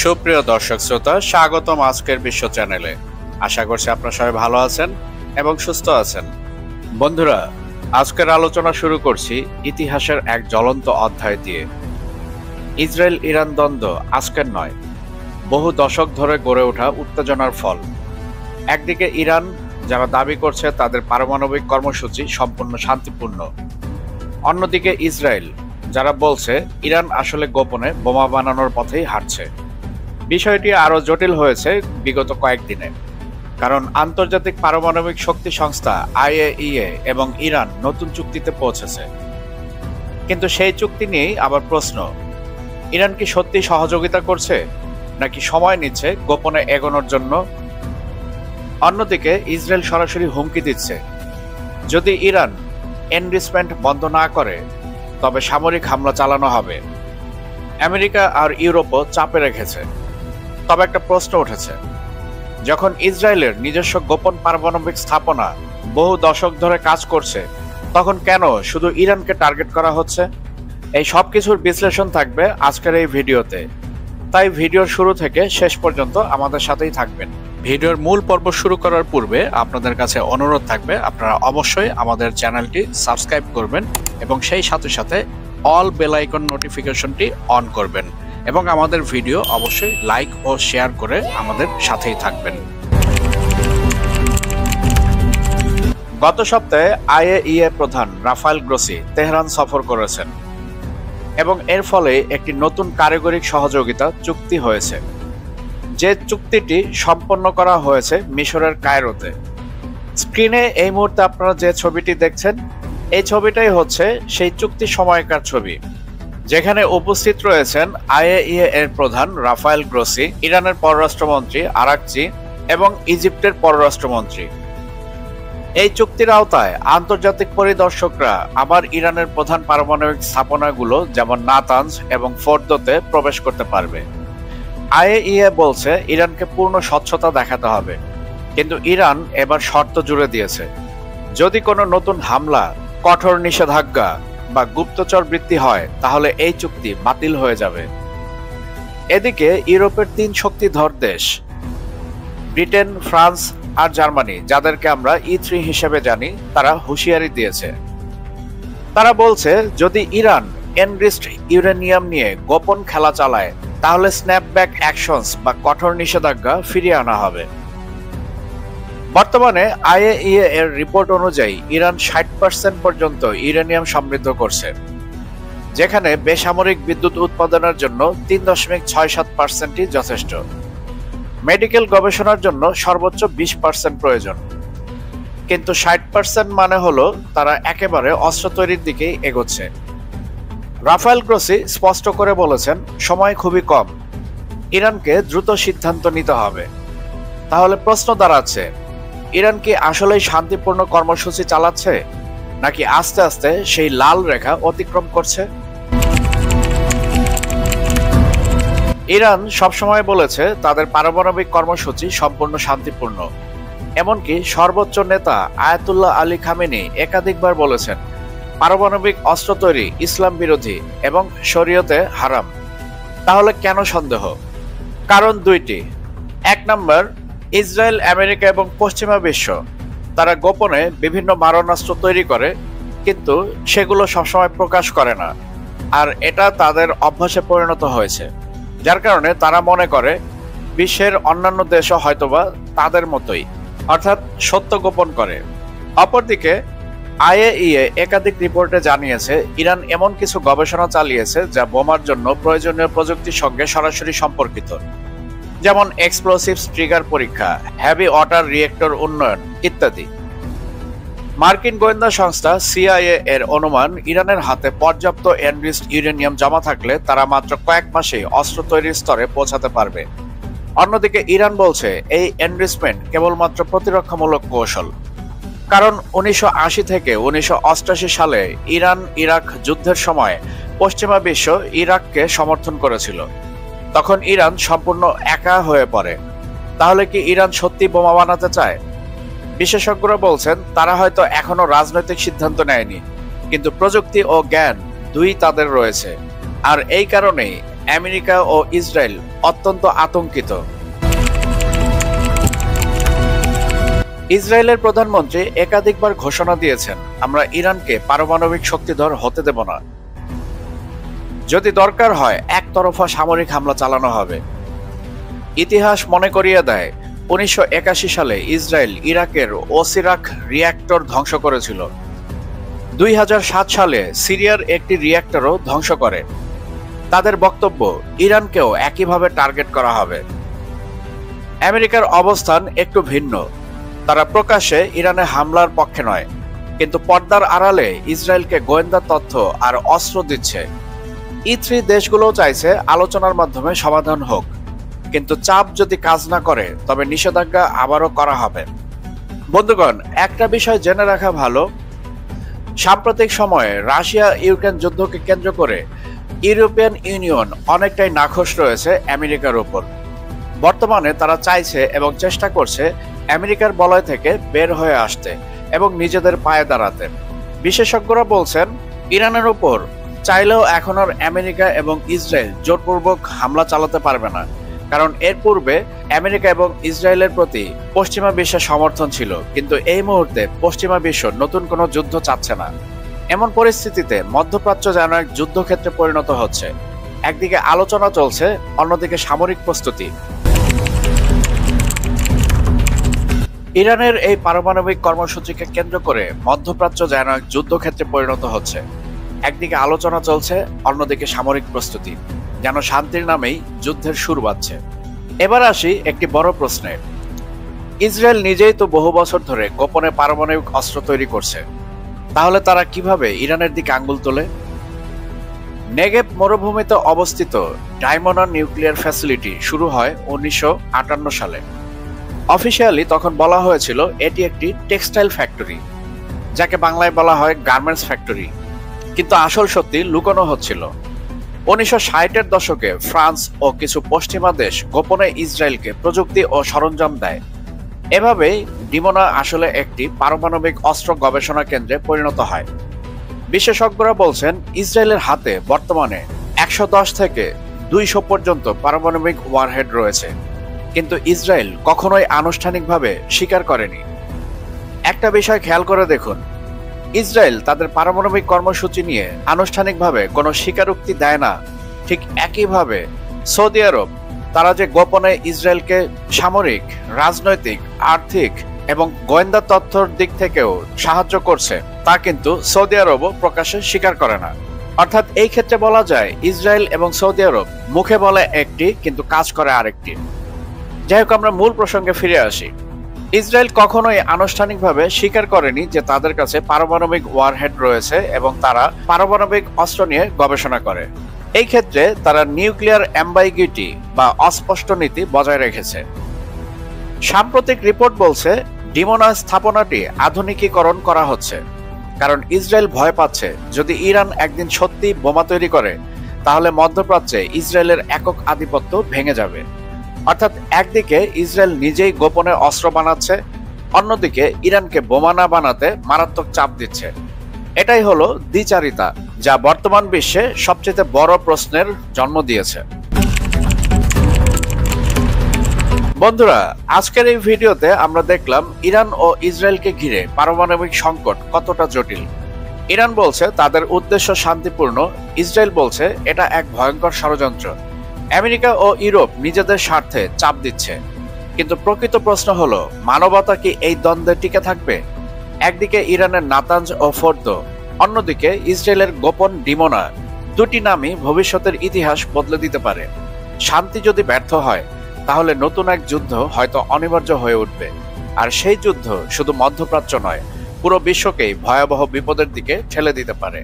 সুপ্রিয় দর্শক শ্রোতা, স্বাগতম আজকের বিশ্ব চ্যানেলে। আশা করছি আপনারা সবাই ভালো আছেন এবং সুস্থ আছেন। বন্ধুরা, আজকের আলোচনা শুরু করছি ইতিহাসের এক জ্বলন্ত অধ্যায় দিয়ে। ইসরায়েল ইরান দ্বন্দ্ব আজকের নয়, বহু দশক ধরে গড়ে ওঠা উত্তেজনার ফল। একদিকে ইরান, যারা দাবি করছে তাদের পারমাণবিক কর্মসূচি সম্পূর্ণ শান্তিপূর্ণ। অন্যদিকে ইসরায়েল, যারা বলছে ইরান আসলে গোপনে বোমা বানানোর পথেই হাঁটছে। বিষয়টি আরও জটিল হয়েছে বিগত কয়েকদিনে, কারণ আন্তর্জাতিক পারমাণবিক শক্তি সংস্থা IAEA এবং ইরান নতুন চুক্তিতে পৌঁছেছে। কিন্তু সেই চুক্তি নিয়েই আবার প্রশ্ন, ইরান কি সত্যি সহযোগিতা করছে নাকি সময় নিচ্ছে গোপনে এগোনোর জন্য? অন্যদিকে ইসরায়েল সরাসরি হুমকি দিচ্ছে, যদি ইরান এনরিচমেন্ট বন্ধ না করে তবে সামরিক হামলা চালানো হবে। আমেরিকা আর ইউরোপও চাপে রেখেছে। তবে একটা প্রশ্ন উঠেছে, যখন ইসরায়েলের নিজস্ব গোপন পারমাণবিক স্থাপনা বহু দশক ধরে কাজ করছে, তখন কেন শুধু ইরানকে টার্গেট করা হচ্ছে? এই সব কিছুর বিশ্লেষণ থাকবে আজকের এই ভিডিওতে, তাই ভিডিওর শুরু থেকে শেষ পর্যন্ত আমাদের সাথেই থাকবেন। ভিডিওর মূল পর্ব শুরু করার পূর্বে আপনাদের কাছে অনুরোধ থাকবে, আপনারা অবশ্যই আমাদের চ্যানেলটি সাবস্ক্রাইব করবেন এবং সেই সাথে সাথে অল বেল আইকন নোটিফিকেশনটি অন করবেন এবং আমাদের ভিডিও অবশ্যই লাইক ও শেয়ার করে আমাদের সাথেই থাকবেন। গত সপ্তাহে IAEA প্রধান রাফায়েল গ্রোসি তেহরান সফর করেছেন এবং এর ফলে একটি নতুন কারিগরি সহযোগিতা চুক্তি হয়েছে, যে চুক্তিটি সম্পন্ন করা হয়েছে মিশরের কায়রোতে। স্ক্রিনে এই মুহূর্তে আপনারা যে ছবিটি দেখছেন, এই ছবিটাই হচ্ছে সেই চুক্তি সময়কার ছবি, যেখানে উপস্থিত রয়েছেন IAEA এর প্রধান রাফায়েল গ্রোসি, ইরানের পররাষ্ট্রমন্ত্রী আরাকচি এবং ইজিপ্টের পররাষ্ট্রমন্ত্রী। এই চুক্তির আওতায় আন্তর্জাতিক পরিদর্শকরা আবার ইরানের প্রধান পারমাণবিক স্থাপনাগুলো যেমন নাতানজ এবং ফোর্দোতে প্রবেশ করতে পারবে। IAEA বলছে ইরানকে পূর্ণ স্বচ্ছতা দেখাতে হবে, কিন্তু ইরান এবার শর্ত জুড়ে দিয়েছে, যদি কোনো নতুন হামলা, কঠোর নিষেধাজ্ঞা বা গুপ্তচর বৃত্তি হয় তাহলে এই চুক্তি বাতিল হয়ে যাবে। এদিকে ইউরোপের 3 শক্তিধর দেশ ব্রিটেন, ফ্রান্স আর জার্মানি, যাদেরকে আমরা E3 হিসেবে জানি, তারা হুঁশিয়ারি দিয়েছে। তারা বলছে যদি ইরান এনরিচড ইউরেনিয়াম নিয়ে গোপন খেলা চালায় তাহলে স্ন্যাপব্যাক অ্যাকশনস বা কঠোর নিষেধাজ্ঞা ফিরিয়ে আনা হবে। বর্তমানে IAEA এর রিপোর্ট অনুযায়ী ইরান 60% পর্যন্ত ইউরেনিয়াম সমৃদ্ধ করছে, যেখানে বেসামরিক বিদ্যুৎ উৎপাদনের জন্য 3.67%ই যথেষ্ট। মেডিকেল গবেষণার জন্য সর্বোচ্চ 20% প্রয়োজন। কিন্তু 60% মানে হলো তারা একেবারে অস্ত্র তৈরির দিকেই এগোচ্ছে। রাফায়েল গ্রোসি স্পষ্ট করে বলেছেন, সময় খুবই কম, ইরানকে দ্রুত সিদ্ধান্ত নিতে হবে। তাহলে প্রশ্ন দাঁড়াচ্ছে, ইরান কি আসলেই শান্তিপূর্ণ কর্মসূচি চালাচ্ছে নাকি আস্তে আস্তে সেই লাল রেখা অতিক্রম করছে? ইরান সবসময় বলেছে তাদের পারমাণবিক কর্মসূচি সম্পূর্ণ শান্তিপূর্ণ। এমনকি সর্বোচ্চ নেতা আয়াতুল্লাহ আলী খামেনি একাধিকবার বলেছেন পারমাণবিক অস্ত্র তৈরি ইসলাম বিরোধী এবং শরীয়তে হারাম। তাহলে কেন সন্দেহ? কারণ দুইটি। 1 নম্বর, ইসরায়েল, আমেরিকা এবং পশ্চিমা বিশ্ব তারা গোপনে বিভিন্ন মারণাস্ত্র তৈরি করে, কিন্তু সেগুলো সবসময় প্রকাশ করে না, আর এটা তাদের অভ্যাসে পরিণত হয়েছে, যার কারণে তারা মনে করে বিশ্বের অন্যান্য দেশও হয়তোবা তাদের মতোই, অর্থাৎ সত্য গোপন করে। অপরদিকে IAEA একাধিক রিপোর্টে জানিয়েছে ইরান এমন কিছু গবেষণা চালিয়েছে যা বোমার জন্য প্রয়োজনীয় প্রযুক্তির সঙ্গে সরাসরি সম্পর্কিত, যেমন এক্সপ্লোসিভস ট্রিগার পরীক্ষা, হেভি ওয়াটার রিয়েক্টর উন্নয়ন ইত্যাদি। মার্কিন গোয়েন্দা সংস্থা CIA এর অনুমান, ইরানের হাতে পর্যাপ্ত এনরিচড ইউরেনিয়াম জমা থাকলে তারা মাত্র কয়েক মাসেই অস্ত্র তৈরির স্তরে পৌঁছাতে পারবে। অন্যদিকে ইরান বলছে এই এনরিচমেন্ট কেবলমাত্র প্রতিরক্ষামূলক কৌশল, কারণ 1980 থেকে 1988 সালে ইরান ইরাক যুদ্ধের সময় পশ্চিমা বিশ্ব ইরাককে সমর্থন করেছিল। তখন ইরান সম্পূর্ণ একা হয়ে পড়ে। তাহলে কি ইরান সত্যি বোমা বানাতে চায়? বিশেষজ্ঞরা বলছেন তারা হয়তো এখনো রাজনৈতিক সিদ্ধান্ত নেয়নি, কিন্তু প্রযুক্তি ও জ্ঞান দুই তাদের রয়েছে। আর এই কারণেই আমেরিকা ও ইসরায়েল অত্যন্ত আতঙ্কিত। ইসরায়েলের প্রধানমন্ত্রী একাধিকবার ঘোষণা দিয়েছেন, আমরা ইরানকে পারমাণবিক শক্তিধর হতে দেব না। যদি দরকার হয় একতরফা সামরিক হামলা চালানো হবে। ইতিহাস মনে করিয়ে দেয় 1981 সালে ইসরায়েল ইরাকের ওসিরাক রিঅ্যাক্টর ধ্বংস করেছিল। 2007 সালে সিরিয়ার একটি রিঅ্যাক্টরও ধ্বংস করে। তাদের বক্তব্য ইরানকেও একইভাবে টার্গেট করা হবে। আমেরিকার অবস্থান একটু ভিন্ন। তারা প্রকাশ্যে ইরানে হামলার পক্ষে নয়, কিন্তু পর্দার আড়ালে ইসরায়েলকে গোয়েন্দা তথ্য আর অস্ত্র দিচ্ছে। E3 দেশগুলোও চাইছে আলোচনার মাধ্যমে সমাধান হোক, কিন্তু চাপ যদি কাজ না করে তবে নিষেধাজ্ঞা আবারও করা হবে। বন্ধুগণ, একটা বিষয় জেনে রাখা ভালো, সাম্প্রতিক সময়ে রাশিয়া ইউক্রেন যুদ্ধকে কেন্দ্র করে ইউরোপিয়ান ইউনিয়ন অনেকটাই নাখোশ রয়েছে আমেরিকার উপর। বর্তমানে তারা চাইছে এবং চেষ্টা করছে আমেরিকার বলয় থেকে বের হয়ে আসতে এবং নিজেদের পায়ে দাঁড়াতে। বিশেষজ্ঞরা বলছেন, ইরানের উপর চাইলেও এখন আর আমেরিকা এবং ইসরায়েল জোরপূর্বক হামলা চালাতে পারবে না, কারণ এর পূর্বে আমেরিকা এবং ইসরায়েলের প্রতি পশ্চিমা বিশ্বের সমর্থন ছিল, কিন্তু এই মুহূর্তে পশ্চিমা বিশ্ব নতুন কোনো যুদ্ধ চাচ্ছে না। এমন পরিস্থিতিতে মধ্যপ্রাচ্য যেন এক যুদ্ধক্ষেত্রে পরিণত হচ্ছে। একদিকে আলোচনা চলছে, অন্যদিকে সামরিক প্রস্তুতি। ইরানের এই পারমাণবিক কর্মসূচিকে কেন্দ্র করে মধ্যপ্রাচ্য যেন এক যুদ্ধক্ষেত্রে পরিণত হচ্ছে। একদিকে আলোচনা চলছে, অন্যদিকে সামরিক প্রস্তুতি, যেন শান্তির নামেই যুদ্ধের সুর বাজছে। এবার আসি একটি বড় প্রশ্নে। ইসরায়েল নিজেই তো বহু বছর ধরে গোপনে পারমাণবিক অস্ত্র তৈরি করছে, তাহলে তারা কিভাবে ইরানের দিকে আঙ্গুল তোলে? নেগেভ মরুভূমিতে অবস্থিত ডায়মন্ড নিউক্লিয়ার ফ্যাসিলিটি শুরু হয় 1958 সালে। অফিসিয়ালি তখন বলা হয়েছিল এটি একটি টেক্সটাইল ফ্যাক্টরি, যাকে বাংলায় বলা হয় গার্মেন্টস ফ্যাক্টরি, কিন্তু আসল সত্যি লুকানো হচ্ছিল। 1960-এর দশকে ফ্রান্স ও কিছু পশ্চিমা দেশ গোপনে ইসরায়েলকে প্রযুক্তি ও সরঞ্জাম দেয়। এভাবেই ডিমোনা আসলে একটি পারমাণবিক অস্ত্র গবেষণা কেন্দ্রে পরিণত হয়। বিশেষজ্ঞরা বলছেন, ইসরায়েলের হাতে বর্তমানে 110 থেকে 200 পর্যন্ত পারমাণবিক ওয়ারহেড রয়েছে, কিন্তু ইসরায়েল কখনোই আনুষ্ঠানিকভাবে স্বীকার করেনি। একটা বিষয় খেয়াল করে দেখুন, ইসরায়েল তাদের পারমাণবিক কর্মসূচি নিয়ে আনুষ্ঠানিকভাবে কোনো স্বীকারোক্তি দেয় না। ঠিক একইভাবে সৌদি আরব, তারা যে গোপনে ইসরায়েলকে সামরিক, রাজনৈতিক, আর্থিক এবং গোয়েন্দা তথ্যর দিক থেকেও সাহায্য করছে, তা কিন্তু সৌদি আরবও প্রকাশ্যে স্বীকার করে না। অর্থাৎ এই ক্ষেত্রে বলা যায় ইসরায়েল এবং সৌদি আরব মুখে বলে একটি, কিন্তু কাজ করে আরেকটি। যাই হোক, আমরা মূল প্রসঙ্গে ফিরে আসি। ইসরায়েল কখনোই আনুষ্ঠানিকভাবে স্বীকার করেনি যে তাদের কাছে পারমাণবিক ওয়ারহেড রয়েছে এবং তারা পারমাণবিক অস্ত্র নিয়ে গবেষণা করে। এই ক্ষেত্রে তারা নিউক্লিয়ার অ্যাম্বাইগিটি বা অস্পষ্ট নীতি বজায় রেখেছে। সাম্প্রতিক রিপোর্ট বলছে ডিমোনা স্থাপনাটি আধুনিকীকরণ করা হচ্ছে, কারণ ইসরায়েল ভয় পাচ্ছে যদি ইরান একদিন সত্যি বোমা তৈরি করে, তাহলে মধ্যপ্রাচ্যে ইসরায়েলের একক আধিপত্য ভেঙে যাবে। অর্থাৎ একদিকে ইসরায়েল নিজেই গোপনে অস্ত্র বানাচ্ছে, অন্যদিকে ইরানকে বোমা না বানাতে মারাত্মক চাপ দিচ্ছে। এটাই হলো দ্বিচারিতা, যা বর্তমান বিশ্বে সবচেয়ে বড় প্রশ্নের জন্ম দিয়েছে। বন্ধুরা, আজকের এই ভিডিওতে আমরা দেখলাম ইরান ও ইসরায়েলকে ঘিরে পারমাণবিক সংকট কতটা জটিল। ইরান বলছে তাদের উদ্দেশ্য শান্তিপূর্ণ, ইসরায়েল বলছে এটা এক ভয়ঙ্কর ষড়যন্ত্র। আমেরিকা ও ইউরোপ নিজেদের স্বার্থে চাপ দিচ্ছে, কিন্তু প্রকৃত প্রশ্ন হলো, মানবতা কি এই দ্বন্দ্বে টিকে থাকবে? একদিকে ইরানের নাতাঞ্জ ও ফোর্দো, অন্যদিকে ইসরায়েলের গোপন ডিমোনা। দুটি নামই ভবিষ্যতের ইতিহাস বদলে দিতে পারে। শান্তি যদি ব্যর্থ হয়, তাহলে নতুন এক যুদ্ধ হয়তো অনিবার্য হয়ে উঠবে, আর সেই যুদ্ধ শুধু মধ্যপ্রাচ্য নয়, পুরো বিশ্বকেই ভয়াবহ বিপদের দিকে ঠেলে দিতে পারে।